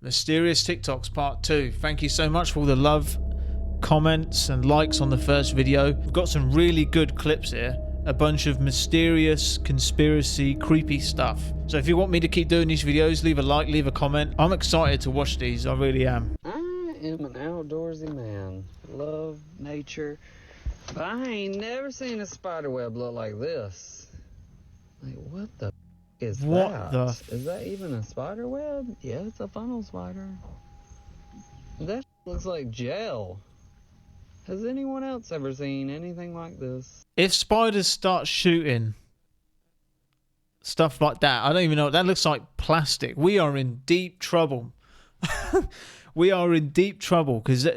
Mysterious TikToks Part 2. Thank you so much for all the love, comments and likes on the first video. We've got some really good clips here. A bunch of mysterious, conspiracy, creepy stuff. So if you want me to keep doing these videos, leave a like, leave a comment. I'm excited to watch these, I really am. I am an outdoorsy man. Love nature. But I ain't never seen a spider web look like this. Like, what the is What that? the Is that even a spider web? Yeah, it's a funnel spider. That looks like gel. Has anyone else ever seen anything like this? If spiders start shooting stuff like that, I don't even know. That looks like plastic. We are in deep trouble. We are in deep trouble because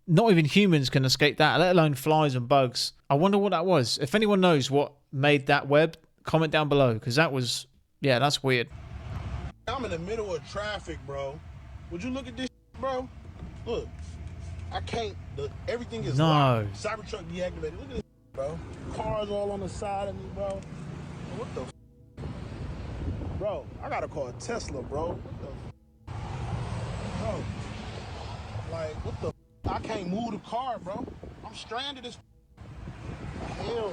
not even humans can escape that, let alone flies and bugs. I wonder what that was. If anyone knows what made that web, comment down below because that was, yeah, that's weird. I'm in the middle of traffic, bro. Would you look at this, bro? Look, I can't. Everything is locked. Cybertruck deactivated. Look at this, bro. Cars all on the side of me, bro. What the? Bro, I gotta call Tesla, bro. What the? Bro, like, what the? I can't move the car, bro. I'm stranded. This. Hell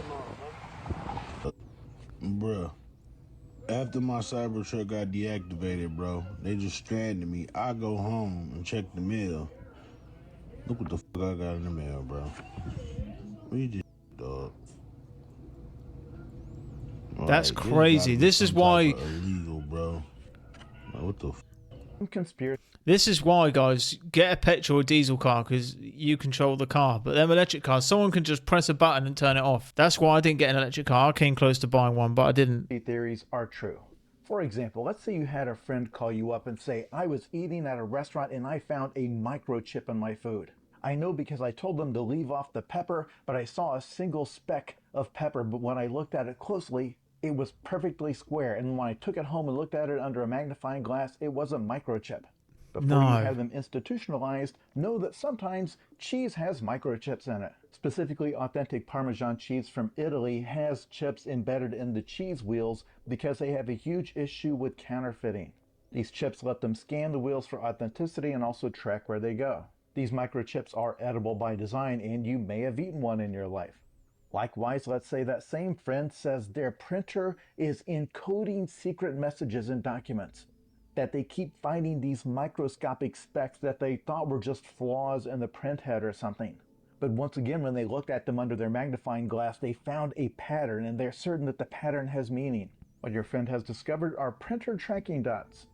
no, bro. After my Cybertruck got deactivated, bro, they just stranded me. I go home and check the mail. Look what the fuck I got in the mail, bro. What you did, dog? That's crazy. This is why illegal, bro. Like, what the conspiracy. This is why, guys, get a petrol or diesel car because you control the car. But them electric cars, someone can just press a button and turn it off. That's why I didn't get an electric car. I came close to buying one, but I didn't. Theories are true. For example, let's say you had a friend call you up and say, I was eating at a restaurant and I found a microchip in my food. I know because I told them to leave off the pepper, but I saw a single speck of pepper. But when I looked at it closely, it was perfectly square. And when I took it home and looked at it under a magnifying glass, it was a microchip. Before you have them institutionalized, know that sometimes cheese has microchips in it. Specifically, authentic Parmesan cheese from Italy has chips embedded in the cheese wheels because they have a huge issue with counterfeiting. These chips let them scan the wheels for authenticity and also track where they go. These microchips are edible by design and you may have eaten one in your life. Likewise, let's say that same friend says their printer is encoding secret messages in documents, that they keep finding these microscopic specks that they thought were just flaws in the printhead or something. But once again, when they looked at them under their magnifying glass, they found a pattern and they're certain that the pattern has meaning. What your friend has discovered are printer tracking dots.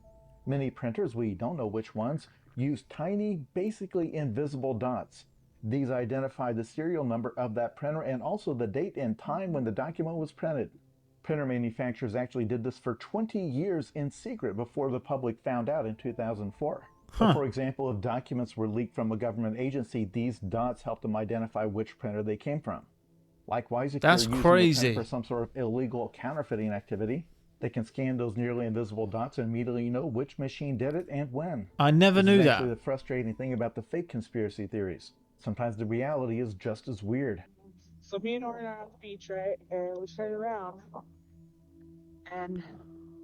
Many printers, we don't know which ones, use tiny, basically invisible dots. These identify the serial number of that printer and also the date and time when the document was printed. Printer manufacturers actually did this for 20 years in secret before the public found out in 2004. So for example, if documents were leaked from a government agency, these dots help them identify which printer they came from. Likewise, if you're using a printer for some sort of illegal counterfeiting activity, they can scan those nearly invisible dots and immediately know which machine did it and when. I never knew that. That's actually the frustrating thing about the fake conspiracy theories. Sometimes the reality is just as weird. So me and Orin are on the beach, right? And we stayed around. And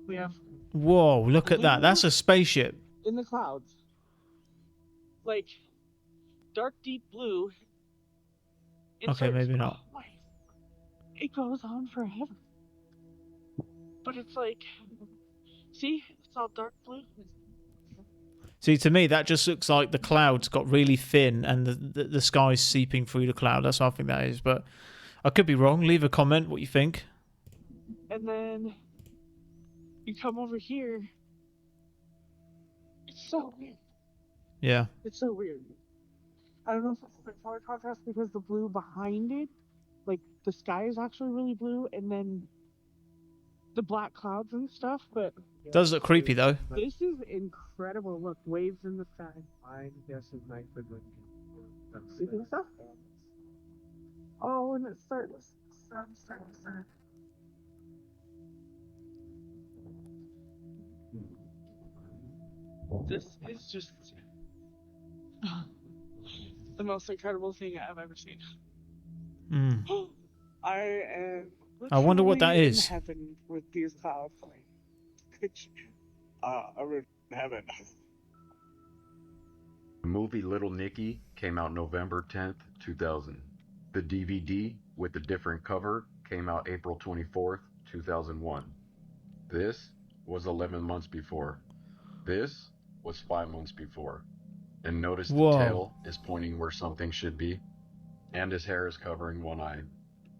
we have... Whoa, look at that. That's a spaceship. In the clouds. Like, dark deep blue. Okay, maybe not. Oh, it goes on forever. But it's like... See? It's all dark blue. See, to me, that just looks like the clouds got really thin and the sky's seeping through the cloud. That's what I think that is. But I could be wrong. Leave a comment what you think. And then you come over here. It's so weird. Yeah. It's so weird. I don't know if it's the color contrast because the blue behind it, like the sky is actually really blue, and then the black clouds and stuff, but... Does look creepy, though. This is incredible. Look, waves in the sky. I guess it might be good. You think so? Oh, and it's starting to start. This is just the most incredible thing I've ever seen. I am wonder what that is. in heaven with these clouds. I'm in heaven. The movie Little Nicky came out November 10th, 2000. The DVD with a different cover came out April 24th, 2001. This was 11 months before. This was 5 months before. And notice the tail is pointing where something should be, and his hair is covering one eye.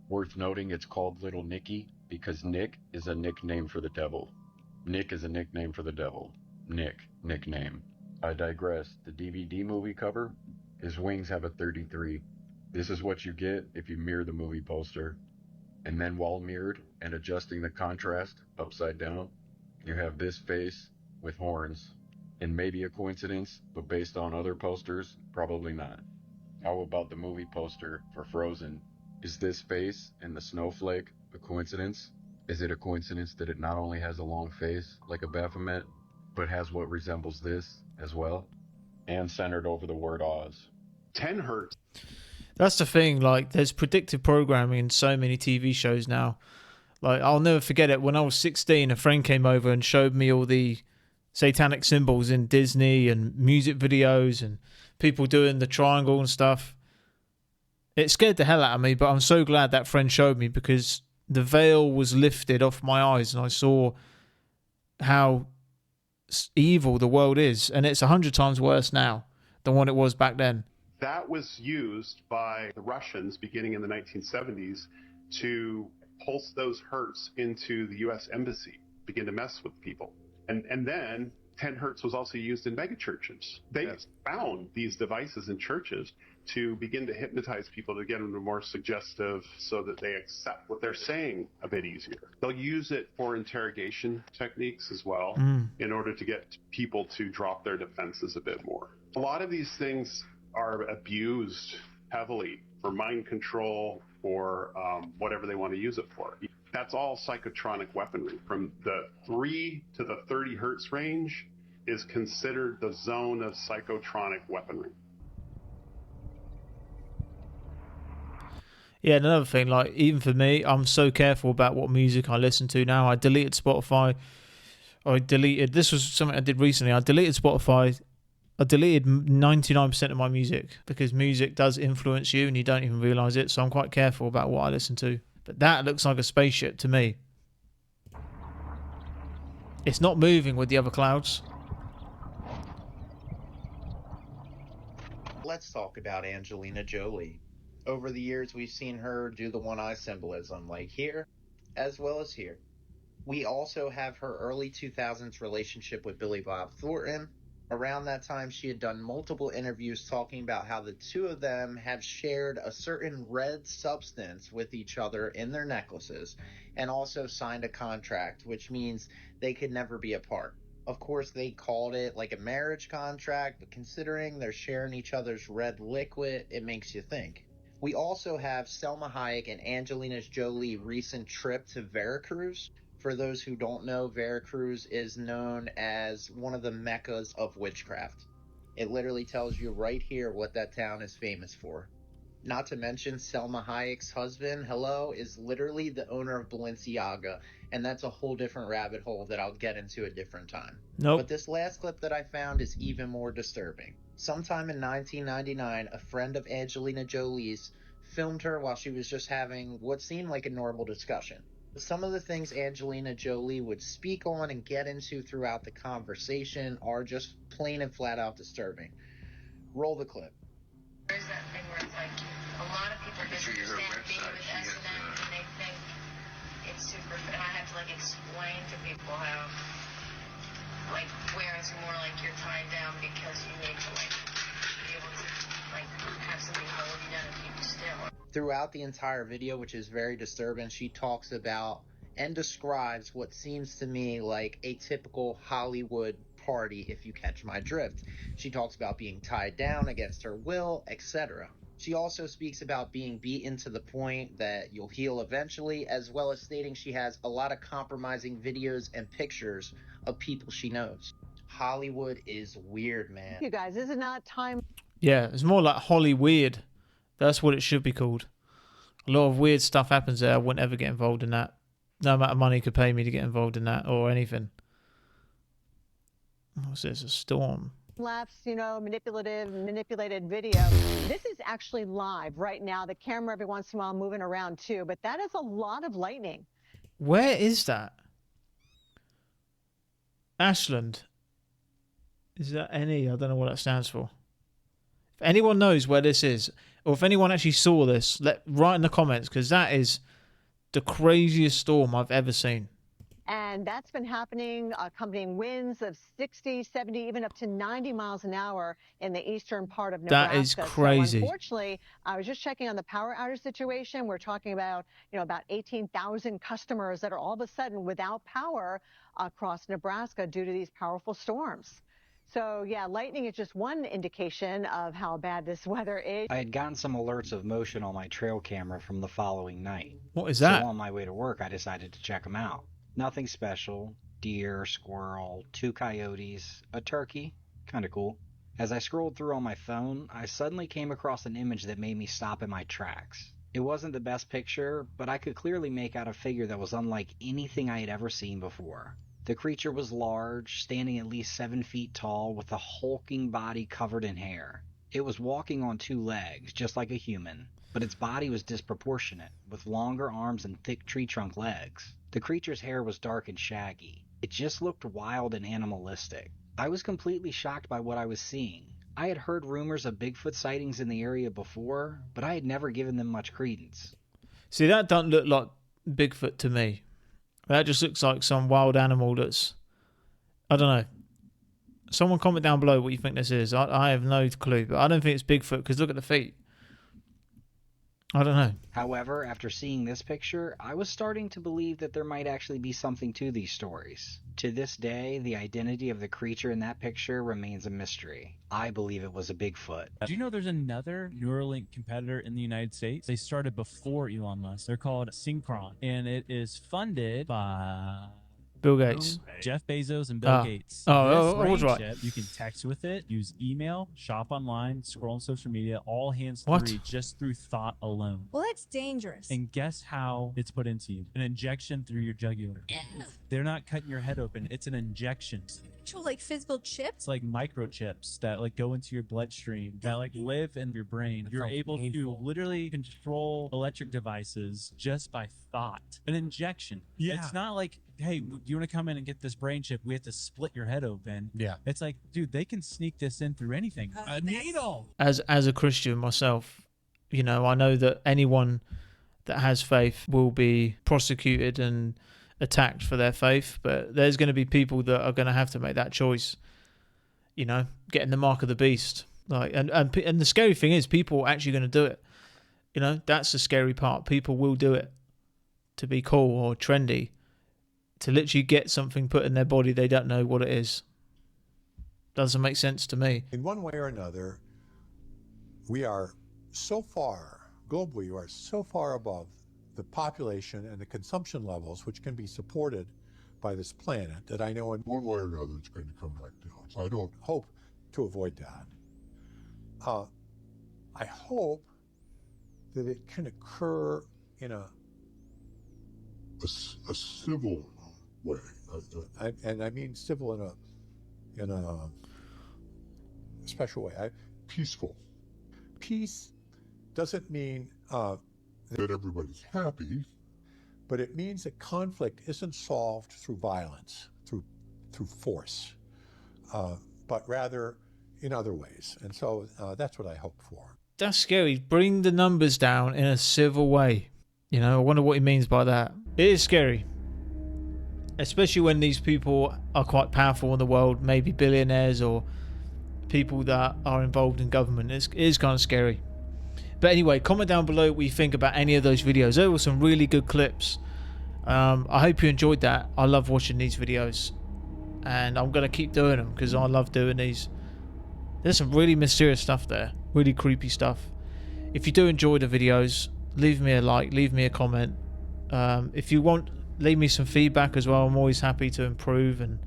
Worth noting, it's called Little Nicky because Nick is a nickname for the devil. Nick is a nickname for the devil. Nick, nickname. I digress. The DVD movie cover, his wings have a 33. This is what you get if you mirror the movie poster. And then while mirrored and adjusting the contrast upside down, you have this face with horns. And maybe a coincidence, but based on other posters, probably not. How about the movie poster for Frozen? Is this face and the snowflake a coincidence? Is it a coincidence that it not only has a long face like a Baphomet, but has what resembles this as well? And centered over the word Oz. 10 hertz. That's the thing, like, there's predictive programming in so many TV shows now. Like, I'll never forget it. When I was 16, a friend came over and showed me all the satanic symbols in Disney and music videos and people doing the triangle and stuff. It scared the hell out of me, but I'm so glad that friend showed me because the veil was lifted off my eyes and I saw how evil the world is. And it's 100 times worse now than what it was back then. That was used by the Russians beginning in the 1970s to pulse those hertz into the U.S. Embassy, begin to mess with people. And then 10 hertz was also used in megachurches. They found these devices in churches to begin to hypnotize people to get them to more suggestive so that they accept what they're saying a bit easier. They'll use it for interrogation techniques as well in order to get people to drop their defenses a bit more. A lot of these things are abused heavily for mind control or whatever they want to use it for. That's all psychotronic weaponry. From the 3 to the 30 hertz range is considered the zone of psychotronic weaponry. Yeah, another thing, like, even for me, I'm so careful about what music I listen to now. I deleted Spotify. This was something I did recently. I deleted Spotify. I deleted 99% of my music because music does influence you and you don't even realize it. So I'm quite careful about what I listen to. But that looks like a spaceship to me. It's not moving with the other clouds. Let's talk about Angelina Jolie. Over the years, we've seen her do the one-eye symbolism, like here, as well as here. We also have her early 2000s relationship with Billy Bob Thornton. Around that time, she had done multiple interviews talking about how the two of them have shared a certain red substance with each other in their necklaces and also signed a contract, which means they could never be apart. Of course, they called it like a marriage contract, but considering they're sharing each other's red liquid, it makes you think. We also have Selma Hayek and Angelina Jolie's recent trip to Veracruz. For those who don't know, Veracruz is known as one of the meccas of witchcraft. It literally tells you right here what that town is famous for. Not to mention, Selma Hayek's husband, is literally the owner of Balenciaga, and that's a whole different rabbit hole that I'll get into a different time. Nope. But this last clip that I found is even more disturbing. Sometime in 1999, a friend of Angelina Jolie's filmed her while she was just having what seemed like a normal discussion. Some of the things Angelina Jolie would speak on and get into throughout the conversation are just plain and flat out disturbing. Roll the clip. There's that thing where it's like a lot of people misunderstand being with S&M and they think it's super, and I have to like explain to people how like where it's more like you're tied down because you need to like be able to like have something hold you down and keep you still. Throughout the entire video, which is very disturbing, she talks about and describes what seems to me like a typical Hollywood party, if you catch my drift. She talks about being tied down against her will, etc. She also speaks about being beaten to the point that you'll heal eventually, as well as stating she has a lot of compromising videos and pictures of people she knows. Hollywood is weird, man. You guys, is it not time? Yeah, it's more like Holly Weird. That's what it should be called. A lot of weird stuff happens there. I wouldn't ever get involved in that. No amount of money could pay me to get involved in that or anything. What's this? A storm. lapse, you know, manipulated video. This is actually live right now. The camera every once in a while moving around too, but that is a lot of lightning. Where is that? Ashland. Is that any? I don't know what that stands for. If anyone knows where this is, or if anyone actually saw this, write in the comments, because that is the craziest storm I've ever seen. And that's been happening, accompanying winds of 60, 70, even up to 90 miles an hour in the eastern part of Nebraska. That is crazy. So unfortunately, I was just checking on the power outage situation. We're talking about, you know, about 18,000 customers that are all of a sudden without power across Nebraska due to these powerful storms. So, yeah, lightning is just one indication of how bad this weather is. I had gotten some alerts of motion on my trail camera from the following night. What is that? So on my way to work, I decided to check them out. Nothing special. Deer, squirrel, 2 coyotes, a turkey. Kinda cool. As I scrolled through on my phone, I suddenly came across an image that made me stop in my tracks. It wasn't the best picture, but I could clearly make out a figure that was unlike anything I had ever seen before. The creature was large, standing at least 7 feet tall, with a hulking body covered in hair. It was walking on 2 legs, just like a human, but its body was disproportionate, with longer arms and thick tree trunk legs. The creature's hair was dark and shaggy. It just looked wild and animalistic. I was completely shocked by what I was seeing. I had heard rumors of Bigfoot sightings in the area before, but I had never given them much credence. See, that doesn't look like Bigfoot to me. That just looks like some wild animal that's... I don't know. Someone comment down below what you think this is. I have no clue, but I don't think it's Bigfoot, because look at the feet. I don't know. However, after seeing this picture, I was starting to believe that there might actually be something to these stories. To this day, the identity of the creature in that picture remains a mystery. I believe it was a Bigfoot. Do you know there's another Neuralink competitor in the United States? They started before Elon Musk. They're called Synchron, and it is funded by... Bill Gates. Jeff Bezos and Bill Gates. I was This right. chip, you can text with it, use email, shop online, scroll on social media, all hands-free What? just through thought alone. Well, that's dangerous. And guess how it's put into you? An injection through your jugular. They're not cutting your head open. It's an injection. Actual, like, physical chips? It's like microchips that like go into your bloodstream that like live in your brain. You're able to literally control electric devices just by thought. An injection. Yeah. It's not like, hey, do you want to come in and get this brain chip? We have to split your head open. Yeah. It's like, dude, they can sneak this in through anything. A needle. As a Christian myself, you know, I know that anyone that has faith will be prosecuted and attacked for their faith, but there's going to be people that are going to have to make that choice, you know, getting the mark of the beast. Like, and the scary thing is people are actually going to do it. You know, that's the scary part. People will do it to be cool or trendy, to literally get something put in their body they don't know what it is. Doesn't make sense to me. In one way or another, we are so far, globally, we are so far above the population and the consumption levels which can be supported by this planet that I know in one way or another it's going to come back down. So I don't hope to avoid that. I hope that it can occur in a civil way, and I mean civil in a special way. Peaceful. Peace doesn't mean that everybody's happy, but it means that conflict isn't solved through violence, through force, but rather in other ways. And so that's what I hope for. That's scary. Bring the numbers down in a civil way. You know, I wonder what he means by that. It is scary. Especially when these people are quite powerful in the world, maybe billionaires or people that are involved in government. It is kind of scary. But anyway, comment down below what you think about any of those videos. There were some really good clips. I hope you enjoyed that. I love watching these videos. And I'm going to keep doing them because I love doing these. There's some really mysterious stuff there. Really creepy stuff. If you do enjoy the videos, leave me a like, leave me a comment. If you want, leave me some feedback as well. I'm always happy to improve and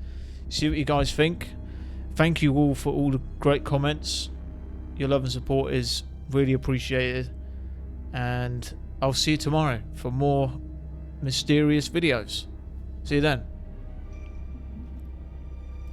see what you guys think. Thank you all for all the great comments. Your love and support is really appreciated. And I'll see you tomorrow for more mysterious videos. See you then.